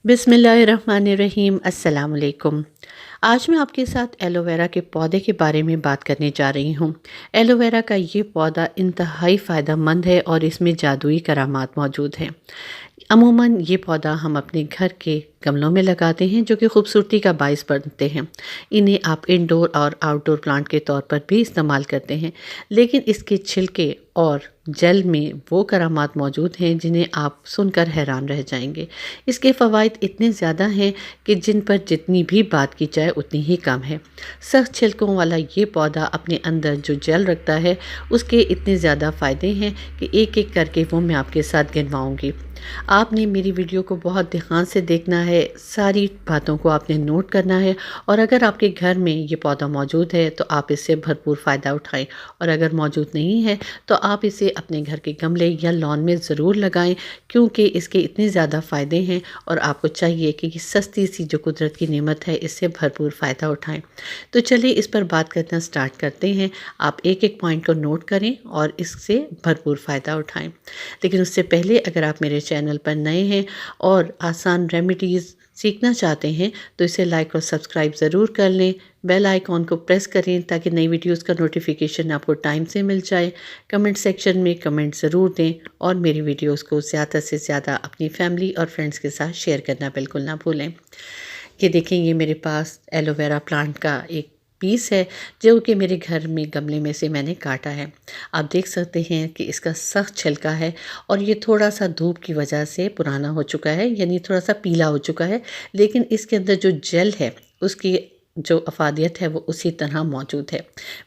बिस्मिल्लाहिर्रहमानिर्रहीम। अस्सलाम वालेकुम। आज मैं आपके साथ एलोवेरा के पौधे के बारे में बात करने जा रही हूँ। एलोवेरा का ये पौधा इंतहाई फ़ायदेमंद है और इसमें जादुई करामात मौजूद हैं। अमूमन ये पौधा हम अपने घर के गमलों में लगाते हैं जो कि खूबसूरती का बाइस बनते हैं। इन्हें आप इंडोर और आउटडोर प्लांट के तौर पर भी इस्तेमाल करते हैं, लेकिन इसके छिलके और जल में वो करामात मौजूद हैं जिन्हें आप सुनकर हैरान रह जाएंगे। इसके फ़वाइद इतने ज़्यादा हैं कि जिन पर जितनी भी बात की जाए उतनी ही कम है। सख्त छिलकों वाला ये पौधा अपने अंदर जो जल रखता है उसके इतने ज़्यादा फ़ायदे हैं कि एक एक करके वो मैं आपके साथ गिनवाऊँगी। आपने मेरी वीडियो को बहुत ध्यान से देखना है, सारी बातों को आपने नोट करना है और अगर आपके घर में ये पौधा मौजूद है तो आप इससे भरपूर फ़ायदा उठाएं, और अगर मौजूद नहीं है तो आप इसे अपने घर के गमले या लॉन में ज़रूर लगाएं, क्योंकि इसके इतने ज़्यादा फ़ायदे हैं और आपको चाहिए कि ये सस्ती सी जो कुदरत की नेमत है इससे भरपूर फ़ायदा उठाएं। तो चलिए इस पर बात करना स्टार्ट करते हैं। आप एक एक पॉइंट को नोट करें और इससे भरपूर फ़ायदा उठाएं। लेकिन उससे पहले अगर आप मेरे चैनल पर नए हैं और आसान रेमेडीज़ सीखना चाहते हैं तो इसे लाइक और सब्सक्राइब ज़रूर कर लें। बेल आइकॉन को प्रेस करें ताकि नई वीडियोस का नोटिफिकेशन आपको टाइम से मिल जाए। कमेंट सेक्शन में कमेंट ज़रूर दें और मेरी वीडियोस को ज़्यादा से ज़्यादा अपनी फैमिली और फ्रेंड्स के साथ शेयर करना बिल्कुल ना भूलें। ये देखें, ये मेरे पास एलोवेरा प्लांट का एक पीस है जो कि मेरे घर में गमले में से मैंने काटा है। आप देख सकते हैं कि इसका सख्त छिलका है और ये थोड़ा सा धूप की वजह से पुराना हो चुका है, यानी थोड़ा सा पीला हो चुका है, लेकिन इसके अंदर जो जेल है उसकी जो अफादियत है वो उसी तरह मौजूद है।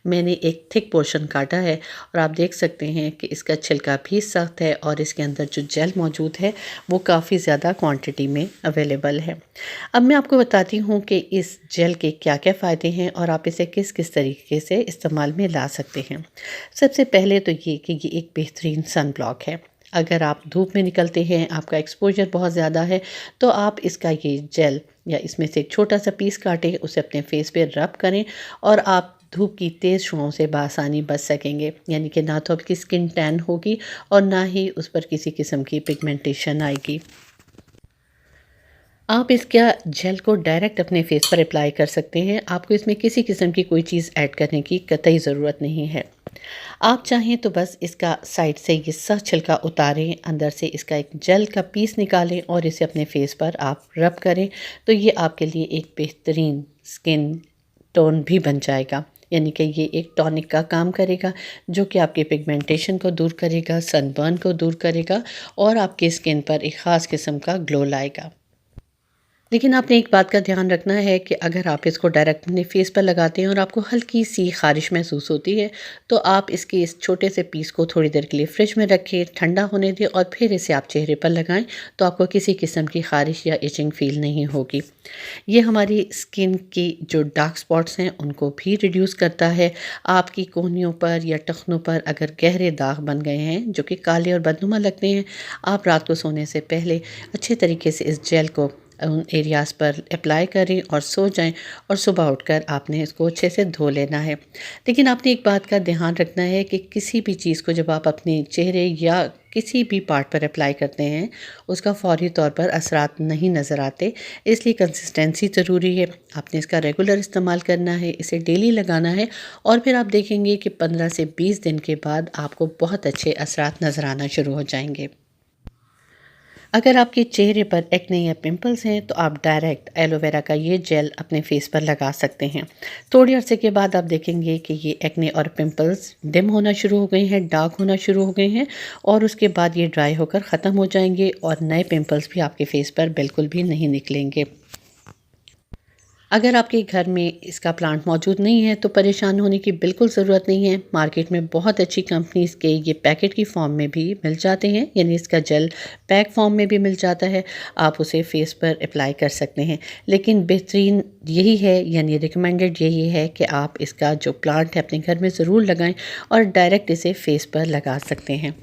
मैंने एक थिक पोर्शन काटा है और आप देख सकते हैं कि इसका छिलका भी सख्त है और इसके अंदर जो जेल मौजूद है वो काफ़ी ज़्यादा क्वांटिटी में अवेलेबल है। अब मैं आपको बताती हूँ कि इस जेल के क्या क्या फ़ायदे हैं और आप इसे किस किस तरीके से इस्तेमाल में ला सकते हैं। सबसे पहले तो ये कि ये एक बेहतरीन सन ब्लॉक है। अगर आप धूप में निकलते हैं, आपका एक्सपोजर बहुत ज़्यादा है, तो आप इसका ये जेल या इसमें से एक छोटा सा पीस काटें, उसे अपने फेस पे रब करें और आप धूप की तेज़ छुओं से बआसानी बच सकेंगे। यानी कि ना तो आपकी स्किन टैन होगी और ना ही उस पर किसी किस्म की पिगमेंटेशन आएगी। आप इसका जेल को डायरेक्ट अपने फेस पर अप्लाई कर सकते हैं। आपको इसमें किसी किस्म की कोई चीज़ ऐड करने की कतई ज़रूरत नहीं है। आप चाहें तो बस इसका साइड से ये सख्त छिलका उतारें, अंदर से इसका एक जेल का पीस निकालें और इसे अपने फेस पर आप रब करें, तो ये आपके लिए एक बेहतरीन स्किन टोन भी बन जाएगा। यानी कि ये एक टॉनिक का काम करेगा जो कि आपके पिगमेंटेशन को दूर करेगा, सनबर्न को दूर करेगा और आपकी स्किन पर एक ख़ास किस्म का ग्लो लाएगा। लेकिन आपने एक बात का ध्यान रखना है कि अगर आप इसको डायरेक्ट अपने फेस पर लगाते हैं और आपको हल्की सी ख़ारिश महसूस होती है, तो आप इसके इस छोटे से पीस को थोड़ी देर के लिए फ्रिज में रखें, ठंडा होने दें और फिर इसे आप चेहरे पर लगाएं, तो आपको किसी किस्म की ख़ारिश या इचिंग फ़ील नहीं होगी। ये हमारी स्किन की जो डार्क स्पॉट्स हैं उनको भी रिड्यूस करता है। आपकी कोहनियों पर या टखनों पर अगर गहरे दाग बन गए हैं जो कि काले और बदनुमा लगते हैं, आप रात को सोने से पहले अच्छे तरीके से इस जेल को उन एरियाज़ पर अप्लाई करें और सो जाएं और सुबह उठकर आपने इसको अच्छे से धो लेना है। लेकिन आपने एक बात का ध्यान रखना है कि किसी भी चीज़ को जब आप अपने चेहरे या किसी भी पार्ट पर अप्लाई करते हैं उसका फौरी तौर पर असरात नहीं नज़र आते, इसलिए कंसिस्टेंसी ज़रूरी है। आपने इसका रेगुलर इस्तेमाल करना है, इसे डेली लगाना है और फिर आप देखेंगे कि 15 से 20 दिन के बाद आपको बहुत अच्छे असरात नज़र आना शुरू हो जाएंगे। अगर आपके चेहरे पर एक्ने या पिंपल्स हैं तो आप डायरेक्ट एलोवेरा का ये जेल अपने फेस पर लगा सकते हैं। थोड़ी अरसे के बाद आप देखेंगे कि ये एक्ने और पिंपल्स डिम होना शुरू हो गए हैं, डार्क होना शुरू हो गए हैं और उसके बाद ये ड्राई होकर ख़त्म हो जाएंगे और नए पिंपल्स भी आपके फेस पर बिल्कुल भी नहीं निकलेंगे। अगर आपके घर में इसका प्लांट मौजूद नहीं है तो परेशान होने की बिल्कुल ज़रूरत नहीं है। मार्केट में बहुत अच्छी कंपनीज़ के ये पैकेट की फॉर्म में भी मिल जाते हैं, यानी इसका जेल पैक फॉर्म में भी मिल जाता है। आप उसे फेस पर अप्लाई कर सकते हैं, लेकिन बेहतरीन यही है, यानी रिकमेंडेड यही है कि आप इसका जो प्लांट है अपने घर में ज़रूर लगाएं और डायरेक्ट इसे फेस पर लगा सकते हैं।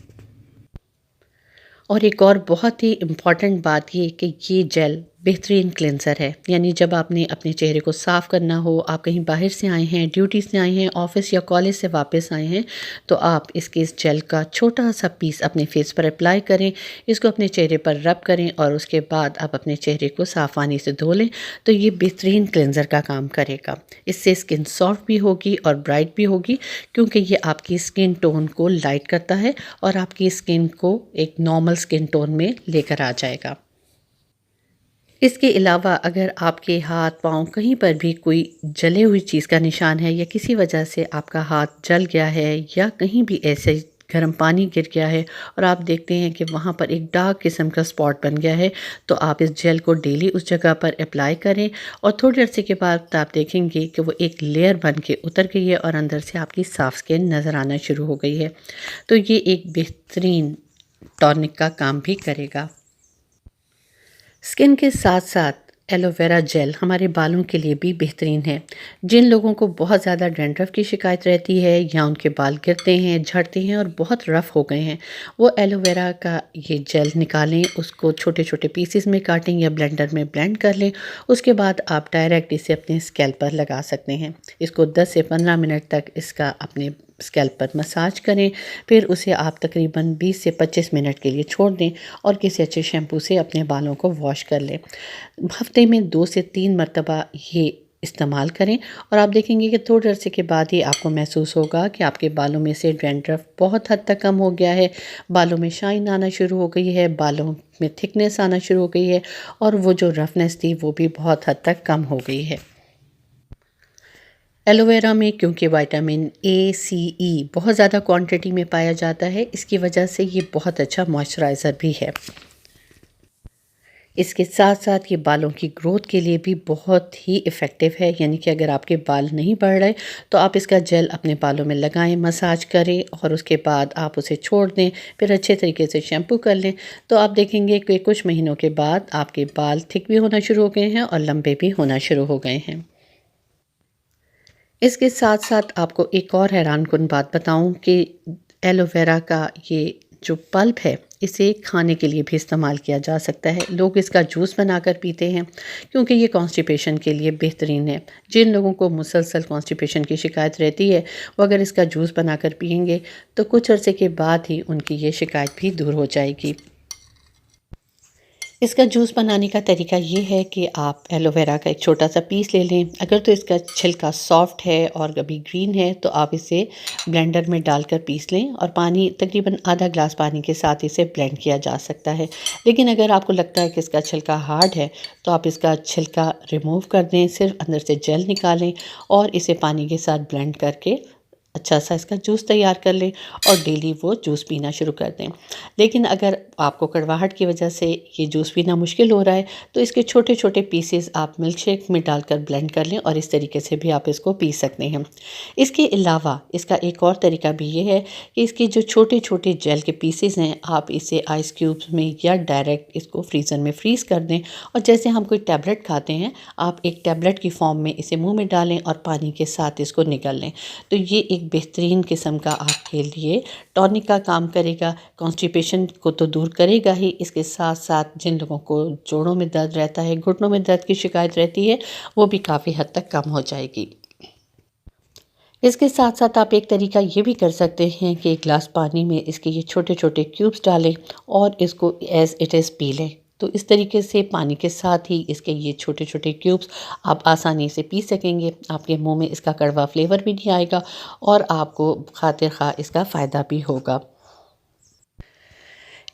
और एक और बहुत ही इम्पॉर्टेंट बात ये कि ये जेल बेहतरीन क्लेंसर है। यानी जब आपने अपने चेहरे को साफ़ करना हो, आप कहीं बाहर से आए हैं, ड्यूटी से आए हैं, ऑफिस या कॉलेज से वापस आए हैं, तो आप इसके इस जेल का छोटा सा पीस अपने फेस पर अप्लाई करें, इसको अपने चेहरे पर रब करें और उसके बाद आप अपने चेहरे को साफ़ पानी से धो लें। तो ये बेहतरीन क्लेंसर का काम करेगा। इससे स्किन सॉफ्ट भी होगी और ब्राइट भी होगी, क्योंकि ये आपकी स्किन टोन को लाइट करता है और आपकी स्किन को एक नॉर्मल स्किन टोन में लेकर आ जाएगा। इसके अलावा अगर आपके हाथ पाँव कहीं पर भी कोई जले हुई चीज़ का निशान है या किसी वजह से आपका हाथ जल गया है या कहीं भी ऐसे गर्म पानी गिर गया है और आप देखते हैं कि वहाँ पर एक डार्क किस्म का स्पॉट बन गया है, तो आप इस जेल को डेली उस जगह पर अप्लाई करें और थोड़ी अरसे के बाद आप देखेंगे कि वो एक लेयर बन के उतर गई है और अंदर से आपकी साफ स्किन नज़र आना शुरू हो गई है। तो ये एक बेहतरीन टॉनिक का काम भी करेगा। स्किन के साथ साथ एलोवेरा जेल हमारे बालों के लिए भी बेहतरीन है। जिन लोगों को बहुत ज़्यादा डैंड्रफ की शिकायत रहती है या उनके बाल गिरते हैं, झड़ते हैं और बहुत रफ़ हो गए हैं, वो एलोवेरा का ये जेल निकालें, उसको छोटे छोटे पीसेस में काटें या ब्लेंडर में ब्लेंड कर लें। उसके बाद आप डायरेक्ट इसे अपने स्कैल्प पर लगा सकते हैं। इसको 10 से 15 मिनट तक इसका अपने स्कैल्प पर मसाज करें। फिर उसे आप तकरीबन 20 से 25 मिनट के लिए छोड़ दें और किसी अच्छे शैम्पू से अपने बालों को वॉश कर लें। हफ्ते में 2 से 3 मरतबा ये इस्तेमाल करें और आप देखेंगे कि थोड़े अरसे के बाद ही आपको महसूस होगा कि आपके बालों में से डैंड्रफ बहुत हद तक कम हो गया है, बालों में शाइन आना शुरू हो गई है, बालों में थिकनेस आना शुरू हो गई है और वो जो रफनेस थी वो भी बहुत हद तक कम हो गई है। एलोवेरा में क्योंकि विटामिन ए, सी, ई बहुत ज़्यादा क्वांटिटी में पाया जाता है, इसकी वजह से ये बहुत अच्छा मॉइस्चराइज़र भी है। इसके साथ साथ ये बालों की ग्रोथ के लिए भी बहुत ही इफ़ेक्टिव है। यानी कि अगर आपके बाल नहीं बढ़ रहे तो आप इसका जेल अपने बालों में लगाएं, मसाज करें और उसके बाद आप उसे छोड़ दें, फिर अच्छे तरीके से शैम्पू कर लें, तो आप देखेंगे कि कुछ महीनों के बाद आपके बाल थिक भी होना शुरू हो गए हैं और लंबे भी होना शुरू हो गए हैं। इसके साथ साथ आपको एक और हैरानकुन बात बताऊं कि एलोवेरा का ये जो पल्प है, इसे खाने के लिए भी इस्तेमाल किया जा सकता है। लोग इसका जूस बनाकर पीते हैं क्योंकि ये कॉन्स्टिपेशन के लिए बेहतरीन है। जिन लोगों को मुसलसल कॉन्स्टिपेशन की शिकायत रहती है, वो अगर इसका जूस बनाकर पिएंगे तो कुछ अरसे के बाद ही उनकी ये शिकायत भी दूर हो जाएगी। इसका जूस बनाने का तरीका ये है कि आप एलोवेरा का एक छोटा सा पीस ले लें। अगर तो इसका छिलका सॉफ्ट है और अभी ग्रीन है तो आप इसे ब्लेंडर में डालकर पीस लें और पानी तकरीबन आधा ग्लास पानी के साथ इसे ब्लेंड किया जा सकता है। लेकिन अगर आपको लगता है कि इसका छिलका हार्ड है तो आप इसका छिलका रिमूव कर दें, सिर्फ अंदर से जेल निकालें और इसे पानी के साथ ब्लेंड करके अच्छा सा इसका जूस तैयार कर लें और डेली वो जूस पीना शुरू कर दें। लेकिन अगर आपको कड़वाहट की वजह से ये जूस पीना मुश्किल हो रहा है तो इसके छोटे छोटे पीसेस आप मिल्क शेक में डालकर ब्लेंड कर लें और इस तरीके से भी आप इसको पी सकते हैं। इसके अलावा इसका एक और तरीका भी ये है कि इसके जो छोटे छोटे जेल के पीसेस हैं, आप इसे आइस क्यूब्स में या डायरेक्ट इसको फ्रीज़र में फ्रीज़ कर दें और जैसे हम कोई टैबलेट खाते हैं, आप एक टैबलेट की फॉर्म में इसे मुँह में डालें और पानी के साथ इसको निगल लें। तो ये एक बेहतरीन किस्म का आपके लिए टॉनिक का काम करेगा। कॉन्स्टिपेशन को तो दूर करेगा ही, इसके साथ साथ जिन लोगों को जोड़ों में दर्द रहता है, घुटनों में दर्द की शिकायत रहती है, वो भी काफ़ी हद तक कम हो जाएगी। इसके साथ साथ आप एक तरीका ये भी कर सकते हैं कि एक गिलास पानी में इसके ये छोटे छोटे क्यूब्स डालें और इसको एज़ इट इज़ पी लें। तो इस तरीके से पानी के साथ ही इसके ये छोटे छोटे क्यूब्स आप आसानी से पी सकेंगे। आपके मुंह में इसका कड़वा फ्लेवर भी नहीं आएगा और आपको खातिर खा इसका फ़ायदा भी होगा।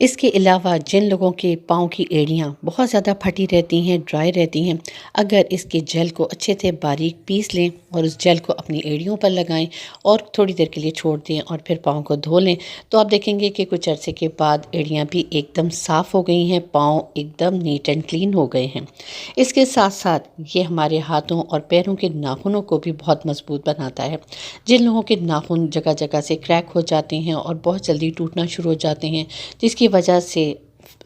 इसके अलावा जिन लोगों के पाँव की एड़ियाँ बहुत ज़्यादा फटी रहती हैं, ड्राई रहती हैं, अगर इसके जेल को अच्छे से बारीक पीस लें और उस जेल को अपनी एड़ियों पर लगाएं और थोड़ी देर के लिए छोड़ दें और फिर पाँव को धो लें, तो आप देखेंगे कि कुछ अरसे के बाद एड़ियाँ भी एकदम साफ़ हो गई हैं, पाँव एकदम नीट एंड क्लीन हो गए हैं। इसके साथ साथ ये हमारे हाथों और पैरों के नाखूनों को भी बहुत मजबूत बनाता है। जिन लोगों के नाखून जगह जगह से क्रैक हो जाते हैं और बहुत जल्दी टूटना शुरू हो जाते हैं, जिसकी वजह से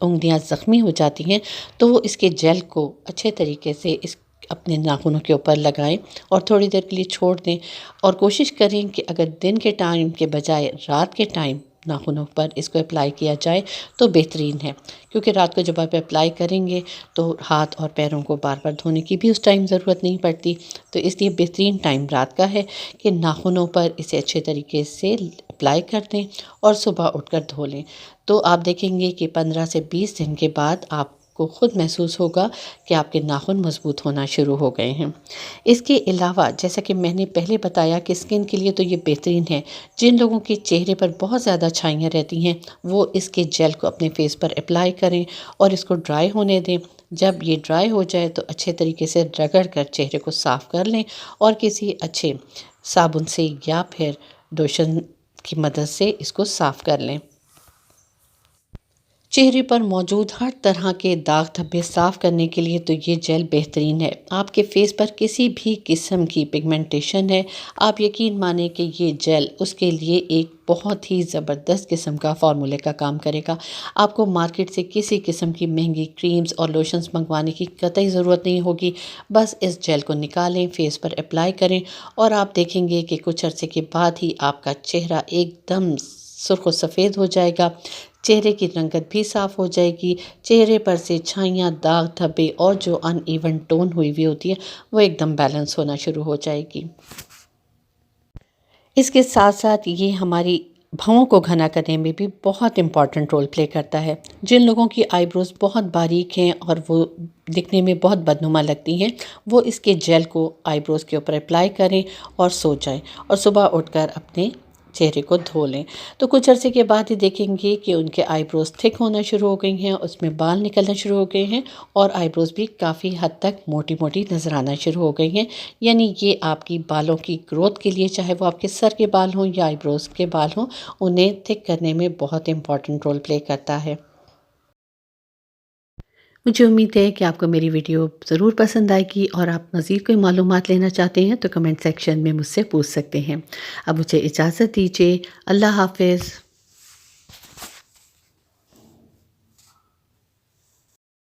उंगलियां ज़ख्मी हो जाती हैं, तो इसके जेल को अच्छे तरीके से इस अपने नाखूनों के ऊपर लगाएं और थोड़ी देर के लिए छोड़ दें और कोशिश करें कि अगर दिन के टाइम के बजाय रात के टाइम नाखूनों पर इसको अप्लाई किया जाए तो बेहतरीन है, क्योंकि रात को जब आप अप्लाई करेंगे तो हाथ और पैरों को बार बार धोने की भी उस टाइम ज़रूरत नहीं पड़ती। तो इसलिए बेहतरीन टाइम रात का है कि नाखूनों पर इसे अच्छे तरीके से अप्लाई कर दें और सुबह उठकर धो लें। तो आप देखेंगे कि 15 से 20 दिन के बाद आपको खुद महसूस होगा कि आपके नाखून मजबूत होना शुरू हो गए हैं। इसके अलावा जैसा कि मैंने पहले बताया कि स्किन के लिए तो ये बेहतरीन है। जिन लोगों के चेहरे पर बहुत ज़्यादा छाइयाँ रहती हैं वो इसके जेल को अपने फेस पर अप्लाई करें और इसको ड्राई होने दें। जब ये ड्राई हो जाए तो अच्छे तरीके से रगड़ कर चेहरे को साफ़ कर लें और किसी अच्छे साबुन से या फिर लोशन की मदद से इसको साफ़ कर लें। चेहरे पर मौजूद हर तरह के दाग धब्बे साफ़ करने के लिए तो ये जेल बेहतरीन है। आपके फेस पर किसी भी किस्म की पिगमेंटेशन है, आप यकीन माने कि ये जेल उसके लिए एक बहुत ही ज़बरदस्त किस्म का फार्मूले का काम करेगा। आपको मार्केट से किसी किस्म की महंगी क्रीम्स और लोशंस मंगवाने की कतई ज़रूरत नहीं होगी। बस इस जेल को निकालें, फेस पर अप्लाई करें और आप देखेंगे कि कुछ अरसे के बाद ही आपका चेहरा एकदम सुर्ख व सफ़ेद हो जाएगा। चेहरे की रंगत भी साफ़ हो जाएगी। चेहरे पर से छाइयाँ, दाग धब्बे और जो अनइवन टोन हुई हुई होती है वो एकदम बैलेंस होना शुरू हो जाएगी। इसके साथ साथ ये हमारी भौं को घना करने में भी बहुत इम्पॉर्टेंट रोल प्ले करता है। जिन लोगों की आईब्रोज बहुत बारीक हैं और वो दिखने में बहुत बदनुमा लगती हैं, वो इसके जेल को आईब्रोज के ऊपर अप्लाई करें और सो जाएं और सुबह उठकर अपने चेहरे को धो लें। तो कुछ अरसे के बाद ही देखेंगे कि उनके आईब्रोज थिक होना शुरू हो गई हैं, उसमें बाल निकलना शुरू हो गए हैं और आईब्रोज भी काफ़ी हद तक मोटी मोटी नज़र आना शुरू हो गई हैं। यानी ये आपकी बालों की ग्रोथ के लिए, चाहे वो आपके सर के बाल हों या आईब्रोज के बाल हों, उन्हें थिक करने में बहुत इंपॉर्टेंट रोल प्ले करता है। मुझे उम्मीद है कि आपको मेरी वीडियो ज़रूर पसंद आएगी और आप मज़ीद कोई मालूमात लेना चाहते हैं तो कमेंट सेक्शन में मुझसे पूछ सकते हैं। अब मुझे इजाज़त दीजिए। अल्लाह हाफ़िज़।